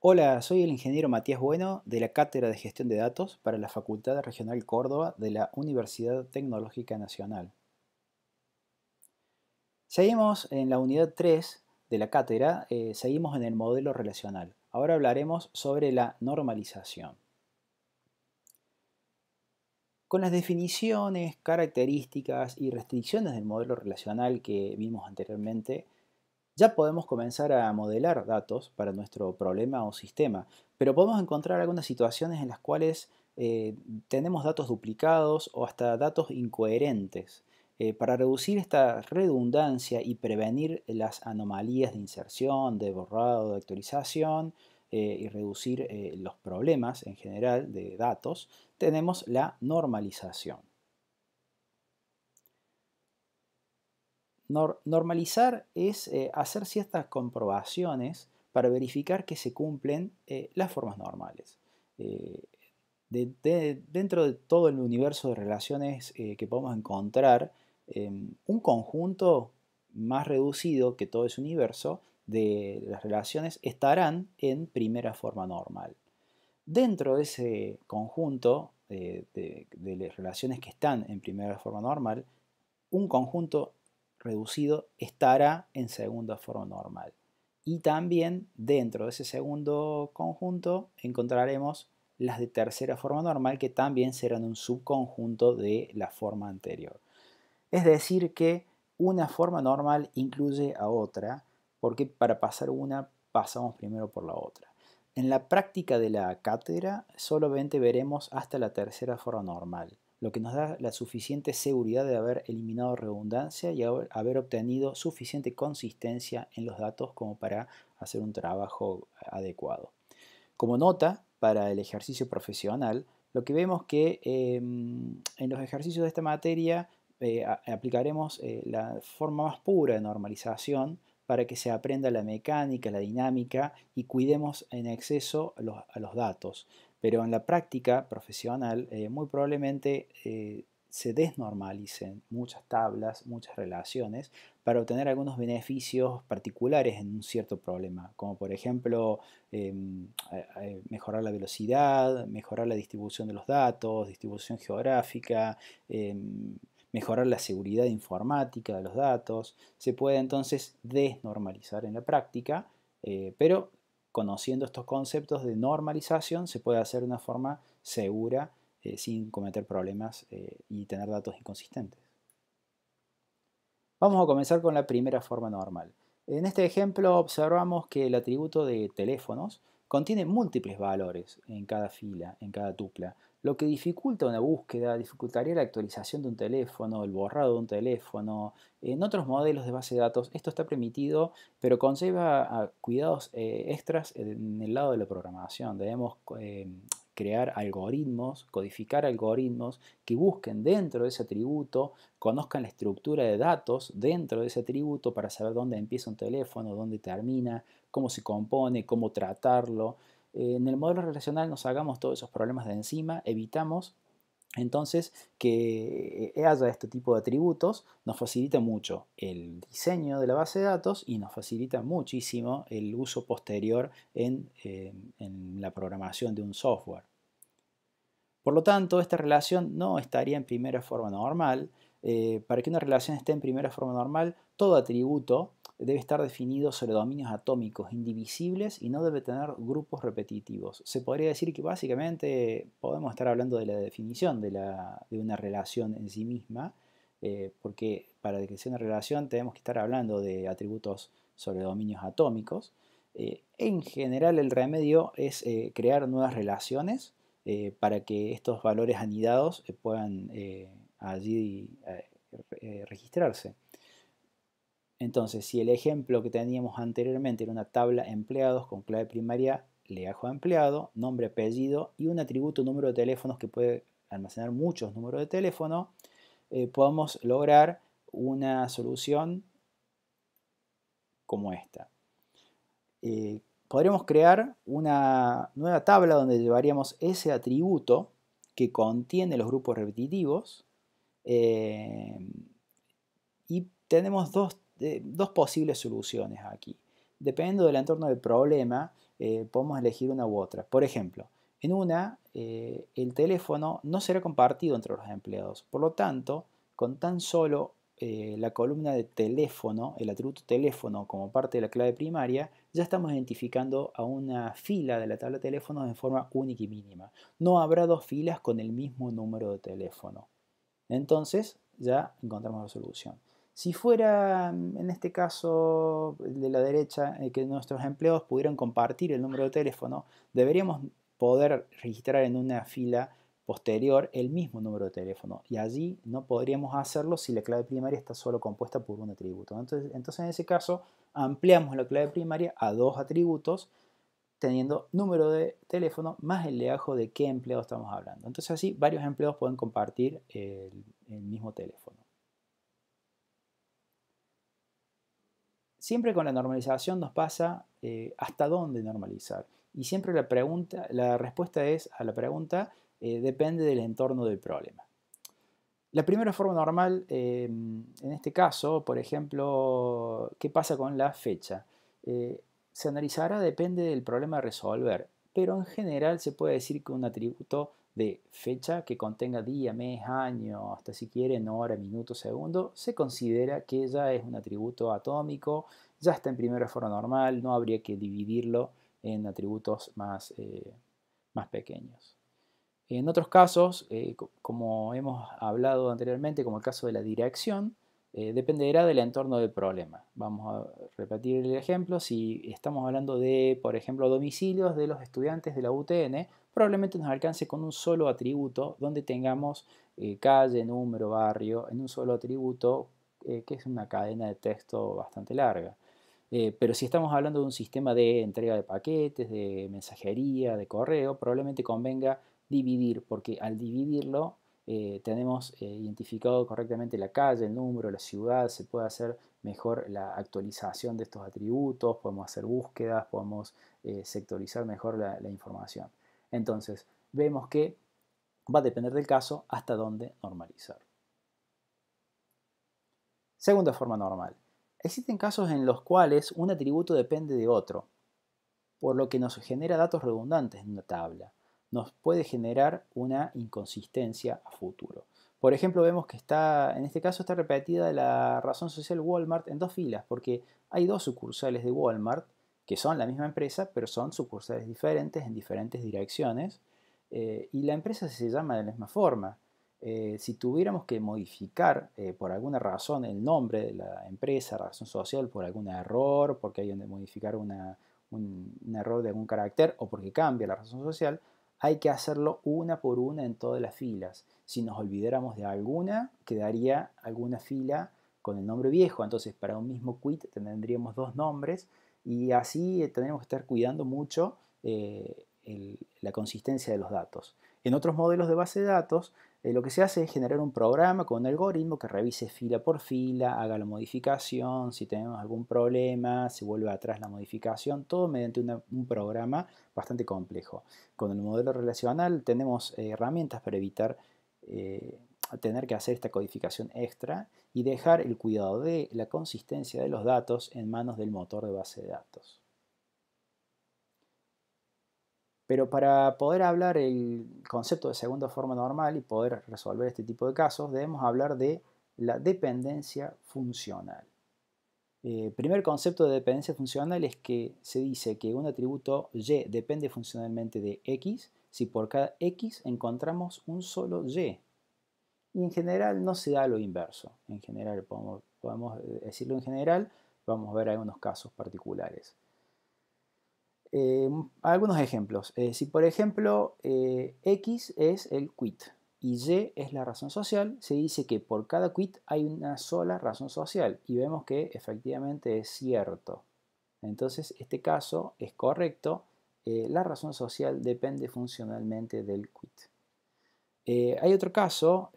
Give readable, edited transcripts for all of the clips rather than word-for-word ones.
Hola, soy el ingeniero Matías Bueno de la Cátedra de Gestión de Datos para la Facultad Regional Córdoba de la Universidad Tecnológica Nacional. Seguimos en la unidad 3 de la cátedra, seguimos en el modelo relacional. Ahora hablaremos sobre la normalización. Con las definiciones, características y restricciones del modelo relacional que vimos anteriormente, ya podemos comenzar a modelar datos para nuestro problema o sistema, pero podemos encontrar algunas situaciones en las cuales tenemos datos duplicados o hasta datos incoherentes. Para reducir esta redundancia y prevenir las anomalías de inserción, de borrado, de actualización y reducir los problemas en general de datos, tenemos la normalización. Normalizar es hacer ciertas comprobaciones para verificar que se cumplen las formas normales. Eh, Dentro de todo el universo de relaciones que podemos encontrar, un conjunto más reducido que todo ese universo de las relaciones estarán en primera forma normal. Dentro de ese conjunto de las relaciones que están en primera forma normal, un conjunto reducido estará en segunda forma normal. Y también dentro de ese segundo conjunto encontraremos las de tercera forma normal que también serán un subconjunto de la forma anterior. Es decir que una forma normal incluye a otra porque para pasar una pasamos primero por la otra. En la práctica de la cátedra solamente veremos hasta la tercera forma normal, lo que nos da la suficiente seguridad de haber eliminado redundancia y haber obtenido suficiente consistencia en los datos como para hacer un trabajo adecuado. Como nota para el ejercicio profesional, lo que vemos que en los ejercicios de esta materia aplicaremos la forma más pura de normalización para que se aprenda la mecánica, la dinámica y cuidemos en exceso a los datos. Pero en la práctica profesional muy probablemente se desnormalicen muchas tablas, muchas relaciones para obtener algunos beneficios particulares en un cierto problema, como por ejemplo mejorar la velocidad, mejorar la distribución de los datos, distribución geográfica, mejorar la seguridad informática de los datos. Se puede entonces desnormalizar en la práctica, pero conociendo estos conceptos de normalización se puede hacer de una forma segura sin cometer problemas y tener datos inconsistentes. Vamos a comenzar con la primera forma normal. En este ejemplo observamos que el atributo de teléfonos contiene múltiples valores en cada fila, en cada tupla, lo que dificulta una búsqueda, dificultaría la actualización de un teléfono, el borrado de un teléfono. En otros modelos de base de datos esto está permitido, pero conlleva cuidados extras en el lado de la programación. Debemos crear algoritmos, codificar algoritmos que busquen dentro de ese atributo, conozcan la estructura de datos dentro de ese atributo para saber dónde empieza un teléfono, dónde termina, cómo se compone, cómo tratarlo. En el modelo relacional nos sacamos todos esos problemas de encima, evitamos entonces que haya este tipo de atributos, nos facilita mucho el diseño de la base de datos y nos facilita muchísimo el uso posterior en la programación de un software. Por lo tanto, esta relación no estaría en primera forma normal. Para que una relación esté en primera forma normal, todo atributo debe estar definido sobre dominios atómicos indivisibles y no debe tener grupos repetitivos. Se podría decir que básicamente podemos estar hablando de la definición de una relación en sí misma, porque para que sea una relación tenemos que estar hablando de atributos sobre dominios atómicos. En general el remedio es crear nuevas relaciones para que estos valores anidados puedan allí registrarse. Entonces, si el ejemplo que teníamos anteriormente era una tabla empleados con clave primaria leajo empleado, nombre, apellido y un atributo número de teléfonos que puede almacenar muchos números de teléfono, podemos lograr una solución como esta. Podríamos crear una nueva tabla donde llevaríamos ese atributo que contiene los grupos repetitivos eh, y tenemos dos posibles soluciones aquí. Dependiendo del entorno del problema, podemos elegir una u otra. Por ejemplo, en una, el teléfono no será compartido entre los empleados. Por lo tanto, con tan solo la columna de teléfono, el atributo teléfono como parte de la clave primaria, ya estamos identificando a una fila de la tabla de teléfonos de forma única y mínima. No habrá dos filas con el mismo número de teléfono. Entonces ya encontramos la solución. Si fuera, en este caso de la derecha, que nuestros empleados pudieran compartir el número de teléfono, deberíamos poder registrar en una fila posterior el mismo número de teléfono. Y allí no podríamos hacerlo si la clave primaria está solo compuesta por un atributo. Entonces en ese caso ampliamos la clave primaria a dos atributos, teniendo número de teléfono más el legajo de qué empleado estamos hablando. Entonces así varios empleados pueden compartir el mismo teléfono. Siempre con la normalización nos pasa hasta dónde normalizar. Y siempre la respuesta es a la pregunta depende del entorno del problema. La primera forma normal, en este caso, por ejemplo, ¿qué pasa con la fecha? Se analizará depende del problema a resolver, pero en general se puede decir que un atributo de fecha que contenga día, mes, año, hasta si quieren hora, minuto, segundo, se considera que ya es un atributo atómico, ya está en primera forma normal, no habría que dividirlo en atributos más pequeños. En otros casos, como hemos hablado anteriormente, como el caso de la dirección, dependerá del entorno del problema. Vamos a repetir el ejemplo. Si estamos hablando de, por ejemplo, domicilios de los estudiantes de la UTN, probablemente nos alcance con un solo atributo donde tengamos calle, número, barrio, en un solo atributo, que es una cadena de texto bastante larga. Pero si estamos hablando de un sistema de entrega de paquetes, de mensajería, de correo, probablemente convenga dividir, porque al dividirlo tenemos identificado correctamente la calle, el número, la ciudad, se puede hacer mejor la actualización de estos atributos, podemos hacer búsquedas, podemos sectorizar mejor la información. Entonces, vemos que va a depender del caso hasta dónde normalizar. Segunda forma normal. Existen casos en los cuales un atributo depende de otro, por lo que nos genera datos redundantes en una tabla. Nos puede generar una inconsistencia a futuro. Por ejemplo, vemos que en este caso está repetida la razón social Walmart en dos filas, porque hay dos sucursales de Walmart que son la misma empresa, pero son sucursales diferentes en diferentes direcciones, y la empresa se llama de la misma forma. Si tuviéramos que modificar por alguna razón el nombre de la empresa, razón social, por algún error, porque hay que modificar un error de algún carácter o porque cambia la razón social, hay que hacerlo una por una en todas las filas. Si nos olvidáramos de alguna, quedaría alguna fila con el nombre viejo. Entonces, para un mismo quit tendríamos dos nombres y así tendríamos que estar cuidando mucho la consistencia de los datos. En otros modelos de base de datos, lo que se hace es generar un programa con un algoritmo que revise fila por fila, haga la modificación, si tenemos algún problema, se vuelve atrás la modificación, todo mediante un programa bastante complejo. Con el modelo relacional tenemos herramientas para evitar tener que hacer esta codificación extra y dejar el cuidado de la consistencia de los datos en manos del motor de base de datos. Pero para poder hablar el concepto de segunda forma normal y poder resolver este tipo de casos, debemos hablar de la dependencia funcional. El primer concepto de dependencia funcional es que se dice que un atributo Y depende funcionalmente de X si por cada X encontramos un solo Y. Y en general no se da lo inverso. En general, podemos decirlo en general, vamos a ver algunos casos particulares. Algunos ejemplos. Si por ejemplo X es el quit y Y es la razón social, se dice que por cada quit hay una sola razón social y vemos que efectivamente es cierto. Entonces este caso es correcto, la razón social depende funcionalmente del quit. Hay otro caso,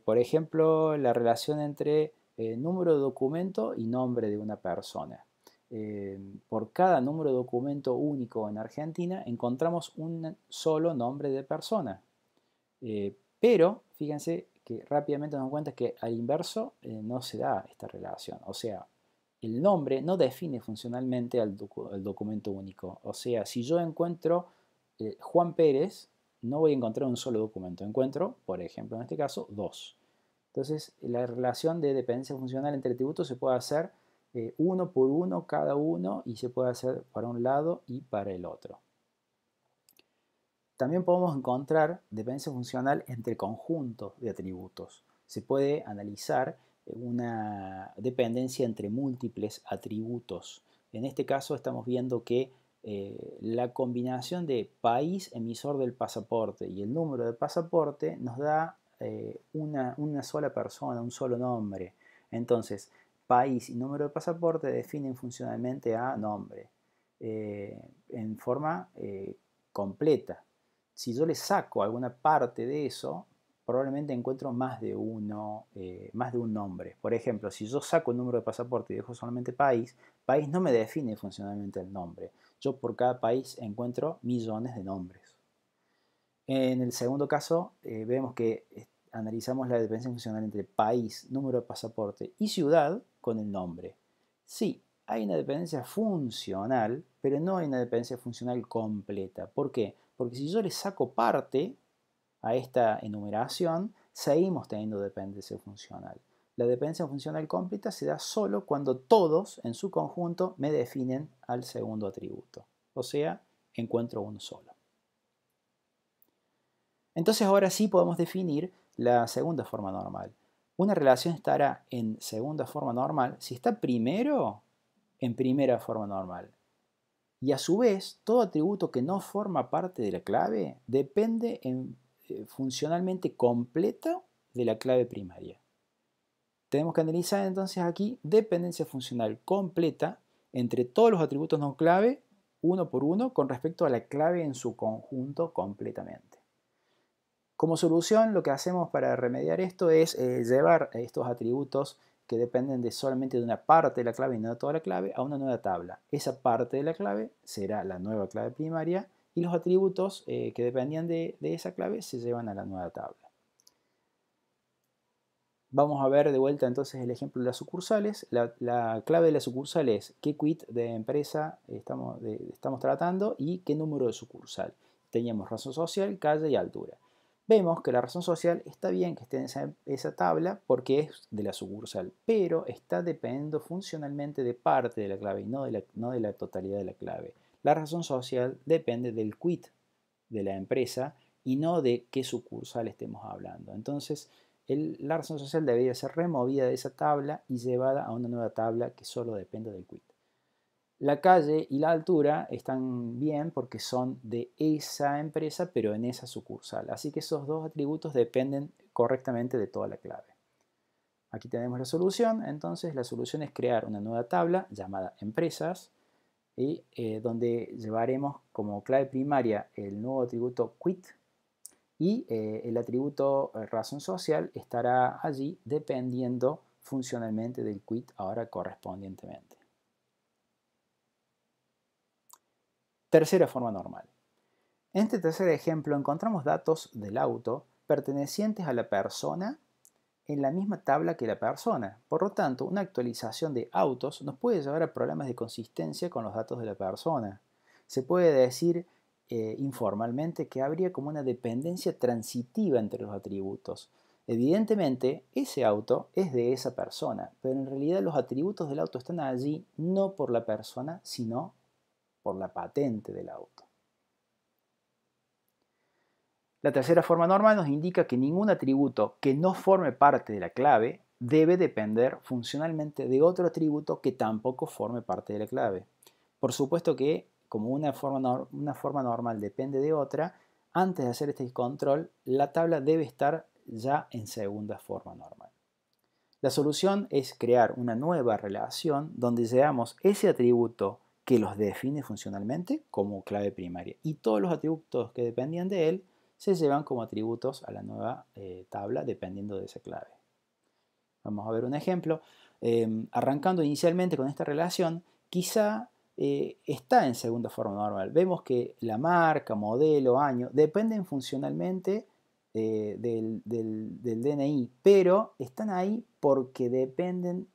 por ejemplo, la relación entre número de documento y nombre de una persona. Por cada número de documento único en Argentina encontramos un solo nombre de persona. Pero fíjense que rápidamente nos damos cuenta que al inverso no se da esta relación. O sea, el nombre no define funcionalmente al documento único. O sea, si yo encuentro Juan Pérez, no voy a encontrar un solo documento. Encuentro, por ejemplo, en este caso, dos. Entonces, la relación de dependencia funcional entre atributos se puede hacer uno por uno, cada uno, y se puede hacer para un lado y para el otro. También podemos encontrar dependencia funcional entre conjuntos de atributos. Se puede analizar una dependencia entre múltiples atributos. En este caso estamos viendo que la combinación de país emisor del pasaporte y el número de pasaporte nos da una sola persona, un solo nombre. Entonces, país y número de pasaporte definen funcionalmente a nombre en forma completa. Si yo le saco alguna parte de eso, probablemente encuentro más de un nombre. Por ejemplo, si yo saco el número de pasaporte y dejo solamente país, país no me define funcionalmente el nombre. Yo por cada país encuentro millones de nombres. En el segundo caso, vemos que analizamos la dependencia funcional entre país, número de pasaporte y ciudad con el nombre. Sí, hay una dependencia funcional, pero no hay una dependencia funcional completa. ¿Por qué? Porque si yo le saco parte a esta enumeración, seguimos teniendo dependencia funcional. La dependencia funcional completa se da solo cuando todos en su conjunto me definen al segundo atributo. O sea, encuentro uno solo. Entonces ahora sí podemos definir la segunda forma normal. Una relación estará en segunda forma normal si está primero en primera forma normal. Y a su vez, todo atributo que no forma parte de la clave depende funcionalmente completa de la clave primaria. Tenemos que analizar entonces aquí dependencia funcional completa entre todos los atributos no clave, uno por uno, con respecto a la clave en su conjunto completamente. Como solución, lo que hacemos para remediar esto es llevar estos atributos que dependen solamente de una parte de la clave y no de toda la clave a una nueva tabla. Esa parte de la clave será la nueva clave primaria y los atributos que dependían de esa clave se llevan a la nueva tabla. Vamos a ver de vuelta entonces el ejemplo de las sucursales. La clave de la sucursal es qué quit de empresa estamos tratando y qué número de sucursal. Teníamos razón social, calle y altura. Vemos que la razón social está bien que esté en esa tabla porque es de la sucursal, pero está dependiendo funcionalmente de parte de la clave y no de la totalidad de la clave. La razón social depende del quit de la empresa y no de qué sucursal estemos hablando. Entonces, la razón social debería ser removida de esa tabla y llevada a una nueva tabla que solo depende del quit. La calle y la altura están bien porque son de esa empresa, pero en esa sucursal. Así que esos dos atributos dependen correctamente de toda la clave. Aquí tenemos la solución. Entonces, la solución es crear una nueva tabla llamada empresas, y donde llevaremos como clave primaria el nuevo atributo quit y el atributo razón social estará allí dependiendo funcionalmente del quit ahora correspondientemente. Tercera forma normal. En este tercer ejemplo encontramos datos del auto pertenecientes a la persona en la misma tabla que la persona. Por lo tanto, una actualización de autos nos puede llevar a problemas de consistencia con los datos de la persona. Se puede decir informalmente que habría como una dependencia transitiva entre los atributos. Evidentemente, ese auto es de esa persona, pero en realidad los atributos del auto están allí no por la persona, sino por la patente del auto. La tercera forma normal nos indica que ningún atributo que no forme parte de la clave debe depender funcionalmente de otro atributo que tampoco forme parte de la clave. Por supuesto que, como una forma normal depende de otra, antes de hacer este control, la tabla debe estar ya en segunda forma normal. La solución es crear una nueva relación donde llevamos ese atributo que los define funcionalmente como clave primaria y todos los atributos que dependían de él se llevan como atributos a la nueva tabla dependiendo de esa clave. Vamos a ver un ejemplo. Arrancando inicialmente con esta relación, quizá está en segunda forma normal. Vemos que la marca, modelo, año dependen funcionalmente del DNI, pero están ahí porque dependen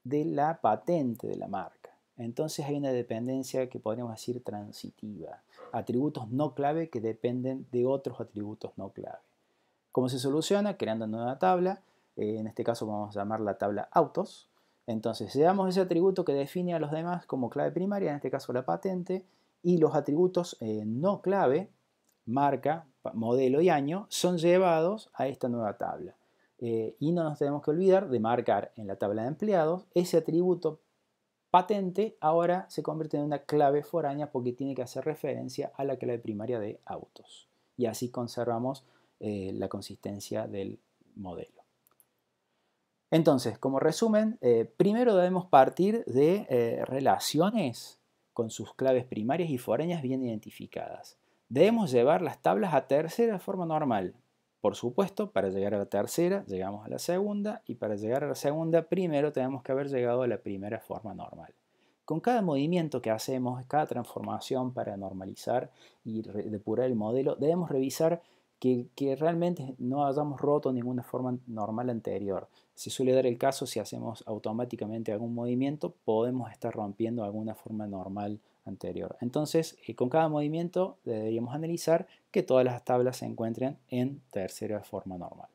de la patente de la marca. Entonces hay una dependencia que podríamos decir transitiva. Atributos no clave que dependen de otros atributos no clave. ¿Cómo se soluciona? Creando una nueva tabla. En este caso vamos a llamar la tabla autos. Entonces, le damos ese atributo que define a los demás como clave primaria, en este caso la patente, y los atributos no clave, marca, modelo y año, son llevados a esta nueva tabla. Y no nos tenemos que olvidar de marcar en la tabla de empleados ese atributo patente ahora se convierte en una clave foránea porque tiene que hacer referencia a la clave primaria de autos. Y así conservamos la consistencia del modelo. Entonces, como resumen, primero debemos partir de relaciones con sus claves primarias y foráneas bien identificadas. Debemos llevar las tablas a tercera de forma normal. Por supuesto, para llegar a la tercera, llegamos a la segunda, y para llegar a la segunda, primero tenemos que haber llegado a la primera forma normal. Con cada movimiento que hacemos, cada transformación para normalizar y depurar el modelo, debemos revisar que realmente no hayamos roto ninguna forma normal anterior. Se suele dar el caso si hacemos automáticamente algún movimiento, podemos estar rompiendo alguna forma normal anterior. Entonces, con cada movimiento deberíamos analizar que todas las tablas se encuentren en tercera forma normal.